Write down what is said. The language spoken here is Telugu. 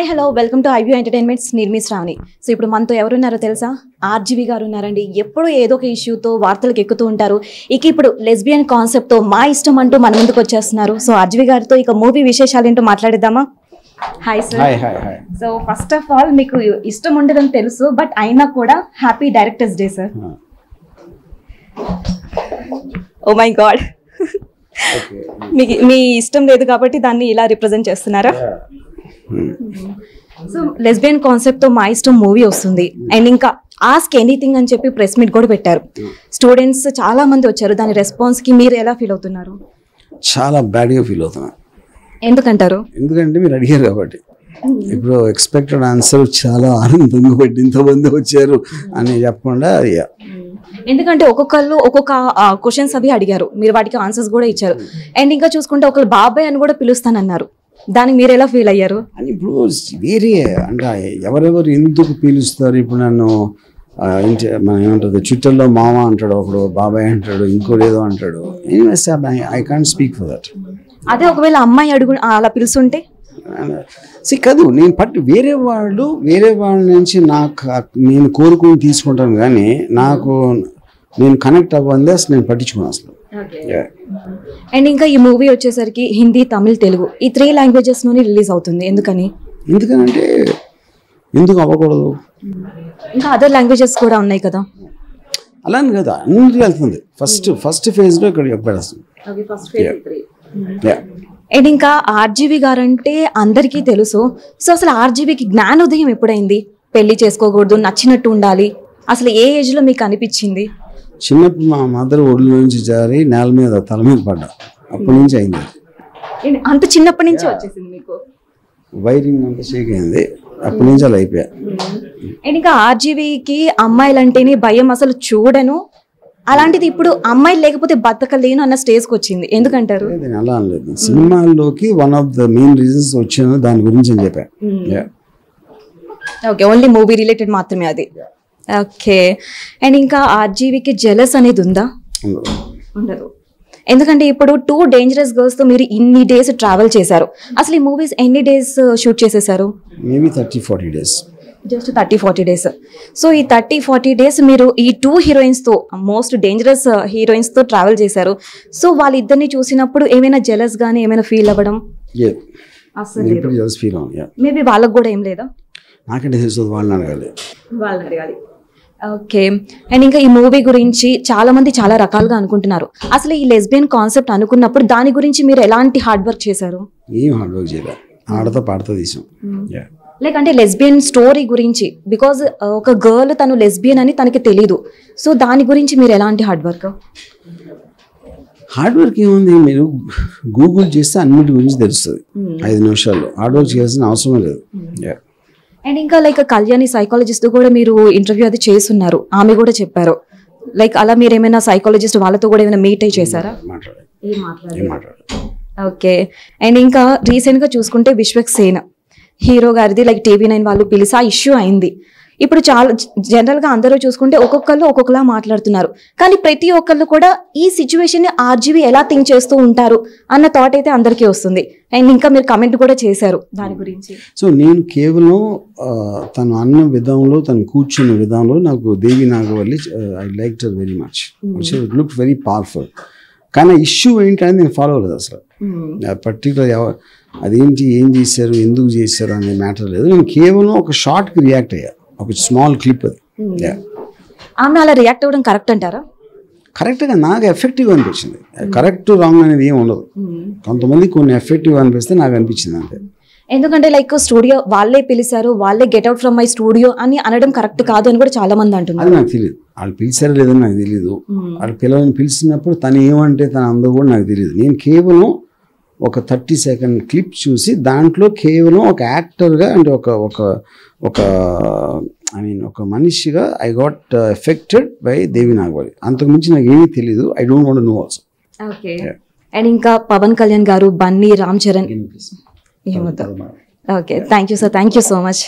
Hi hello welcome to iView entertainments నిర్మి శ్రావణి. సో ఇప్పుడు మనతో ఎవరున్నారో తెలుసా? ఆర్జీవి గారు ఉన్నారండి. ఎప్పుడూ ఏదో ఒక ఇష్యూతో వార్తలకు ఎక్కుతూ ఉంటారు. ఇక ఇప్పుడు లెస్బియన్ కాన్సెప్ట్తో మా ఇష్టం అంటూ మన ముందుకు వచ్చేస్తున్నారు. సో ఆర్జీవి గారితో ఇక మూవీ విశేషాలు ఏంటో మాట్లాడిద్దామా? Hi sir. So first of all మీకు ఇష్టం ఉండదని తెలుసు, బట్ అయినా కూడా happy directors day sir. Oh my god, మీ ఇష్టం లేదు కాబట్టి దాన్ని ఇలా రిప్రజెంట్ చేస్తున్నారా? సో లెస్బియన్ కాన్సెప్ట్ తో మా ఇష్టం మూవీ వస్తుంది అండ్ ఇంకా ఆస్క్ ఎనీథింగ్ అని చెప్పి ప్రెస్ మీట్ కూడా పెట్టారు. స్టూడెంట్స్ చాలా మంది వచ్చారు. దాని రెస్పాన్స్ కి మీరు ఎలా ఫీల్ అవుతున్నారు? చాలా బ్యాడ్గా ఫీల్ అవుతున్నా. ఎందుకంటారు? ఎందుకంటే మీరు అడిగారు కాబట్టి. ఇప్పుడు ఎక్స్పెక్టెడ్ ఆన్సర్ చాలా ఆనందంగా పెట్టి ఇంతమంది వచ్చారు అని చెప్పకుండా, ఎందుకంటే ఒక్కొక్కళ్ళు ఒక్కొక్క క్వశ్చన్స్ అవి అడిగారు, మీరు వాటికి ఆన్సర్స్ కూడా ఇచ్చారు. అండ్ ఇంకా చూసుకుంటే ఒకళ్ళు బాబాయ్ అని కూడా పిలుస్తానన్నారు. దానికి మీరు ఎలా ఫీల్ అయ్యారు? అని ఇప్పుడు వేరే అంటే ఎవరెవరు ఎందుకు పిలుస్తారు? ఇప్పుడు నన్ను మనం ఏమంటుంది, ట్విట్టర్లో మామ అంటాడు, ఒకడు బాబాయ్ అంటాడు, ఇంకోటి ఏదో అంటాడు. Anyways I can't speak for that. అదే ఒకవేళ అమ్మాయి అడుగు అలా పిలుస్తుంటే కాదు, నేను వేరే వాళ్ళ నుంచి నేను కోరుకుని తీసుకుంటాను, కానీ నేను కనెక్ట్ అవ్వండి అసలు నేను పట్టించుకున్నాను అసలు. అండ్ ఇంకా ఈ మూవీ వచ్చేసరికి హిందీ, తమిళ్, తెలుగు ఈ 3 లాంగ్వేజెస్ లోనే రిలీజ్ అవుతుంది. ఎందుకంటే ఎందుకు అవ్వకూడదు? ఇంకా అదర్ లాంగ్వేజెస్ కూడా ఉన్నాయి కదా. అలా అని కదా, అన్నింటికి వెళ్తుంది. ఫస్ట్ ఫేజ్ లో ఇక్కడ చెప్పేస్తుంది. అండ్ ఇంకా ఆర్జీవి గారు అంటే అందరికీ తెలుసు. సో అసలు ఆర్జీవికి జ్ఞానోదయం ఎప్పుడైంది? పెళ్లి చేసుకోకూడదు, నచ్చినట్టు ఉండాలి, అసలు ఏ ఏజ్ లో మీకు అనిపించింది? చిన్నప్పుడు మా మదర్ ఒళ్ళు నుంచి జారి నేల మీద తల మీద పడ్డా, అప్పటి నుంచి అయింది. అంత చిన్నప్పటి నుంచి వచ్చేసింది మీకు? వైరింగ్ అంతా షేక్ అయింది, అప్పటి నుంచి అలా అయిపోయా. అండ్ ఇంకా ఆర్జీవికి అమ్మాయిలంటేనే భయం, అసలు చూడను. అలాంటిది ఇప్పుడు అమ్మాయిలు లేకపోతే బతకలేను అన్న స్టేజ్కి వచ్చింది. ఎందుకంటారు? అలా అనలేదు, సినిమాల్లోకి one of the main reasons వచ్చాను దాని గురించి అని చెప్పా. ఓకే, ఓన్లీ మూవీ రిలేటెడ్ మాత్రమే అది. ఓకే. అండ్ ఇంకా ఆర్జీవికి జెలస్ అనేది ఉందా? ఉండదు. ఎందుకంటే ఇప్పుడు 2 డేంజరస్ గర్ల్స్ తో మీరు ఇన్ని డేస్ ట్రావెల్ చేశారు. అసలు ఈ మూవీస్ ఎన్ని డేస్ షూట్ చేసేసారు? Maybe 30-40 days. Just 30-40 days. So ఈ 30-40 డేస్ మీరు ఈ 2 హీరోయిన్స్ తో, మోస్ట్ డేంజరస్ హీరోయిన్స్ తో ట్రావెల్ చేశారు. సో వాళ్ళిద్దరిని చూసినప్పుడు ఏమైనా జెలస్ గానీ ఏమైనా ఫీల్ అవ్వడం? మేబీ వాళ్ళకు కూడా ఏం లేదా? నాకంటే తెలుసు, వాళ్ళని అడగాలి. ఓకే. అండ్ ఇంకా ఈ మూవీ గురించి చాలా మంది చాలా రకాలుగా అనుకుంటున్నారు. అసలు ఈ లెస్బియన్ కాన్సెప్ట్ అనుకున్నప్పుడు దాని గురించి మీరు ఎలాంటి హార్డ్ వర్క్ చేశారు? ఏం హార్డ్ వర్క్ చేయలేదు, ఆడతా పాడతా తీసాం. లైక్ అంటే లెస్బియన్ స్టోరీ గురించి, బికాజ్ ఒక గర్ల్ తను లెస్బియన్ అని తనకి తెలీదు. సో దాని గురించి మీరు ఎలాంటి హార్డ్ వర్క్? హార్డ్ వర్క్ ఏముంది, మీరు గూగుల్ చేస్తే అన్నిటి గురించి తెలుస్తుంది 5 నిమిషాల్లో. హార్డ్ వర్క్ చేయాల్సిన అవసరం లేదు. అండ్ ఇంకా లైక్ కళ్యాణి సైకాలజిస్ట్ కూడా మీరు ఇంటర్వ్యూ అది చేస్తున్నారు, ఆమె కూడా చెప్పారు. లైక్ అలా మీరు ఏమైనా సైకాలజిస్ట్ వాళ్ళతో కూడా ఏమైనా మీట్ అయి చేశారా? ఓకే. అండ్ ఇంకా రీసెంట్ గా చూసుకుంటే విశ్వక్ సేన్ హీరో గారిది లైక్ TV9 వాళ్ళు పిలిచి ఆ ఇష్యూ అయింది. ఇప్పుడు చాలా జనరల్ గా అందరూ చూసుకుంటే ఒక్కొక్కళ్ళు ఒక్కొక్కలా మాట్లాడుతున్నారు, కానీ ప్రతి ఒక్కళ్ళు కూడా ఈ సిచ్యువేషన్ ని ఆర్జీవి ఎలా థింక్ చేస్తూ ఉంటారు అన్న థాట్ అయితే అందరికీ వస్తుంది. అండ్ ఇంకా మీరు కమెంట్ కూడా చేశారు దాని గురించి. సో నేను కేవలం తను అన్న విధంలో, తను కూర్చున్న విధంలో నాకు Devi Nagavalli I liked her very much. It look very powerful. కానీ ఇష్యూ ఏంటని నేను ఫాలో అవ్వలేదు అసలు. పర్టికులర్ అదేంటి, ఏం చేశారు, ఎందుకు చేశారు అనే మ్యాటర్ లేదు. నేను కేవలం ఒక షార్ట్కి రియాక్ట్ అయ్యా, ఒక స్మాల్ క్లిప్. అది ఆమె అలా రియాక్ట్ అవ్వడం కరెక్ట్ అంటారా? కరెక్ట్గా నాకు ఎఫెక్టివ్గా అనిపించింది. కరెక్ట్ రాంగ్ అనేది ఏమి ఉండదు. కొంతమంది కొన్ని ఎఫెక్టివ్ అనిపిస్తే నాకు అనిపించింది అంతే. ఎందుకంటే లైక్ స్టూడియో వాళ్ళే పిలిచారు, వాళ్ళే get out from my studio అని అనడం కరెక్ట్ కాదు అని కూడా చాలా మంది అంటున్నారు. అది నాకు తెలియదు, వాళ్ళు పిలిచారో లేదని నాకు తెలియదు. వాళ్ళు పిలిచినప్పుడు తను ఏమంటే తను అందరూ కూడా నాకు తెలియదు. నేను కేవలం ఒక 30 సెకండ్ క్లిప్ చూసి దాంట్లో కేవలం ఒక యాక్టర్గా అంటే ఒక మనిషిగా ఐ గాట్ ఎఫెక్టెడ్ బై దేవి నాగవల్లి. అంతకుమించి నాకు ఏమీ తెలీదు. I don't want to know also. Okay. And ఇంకా పవన్ కళ్యాణ్ గారు, బన్నీ, రామ్ చరణ్ ఏమవుతారు? Okay, thank you sir, thank you so much.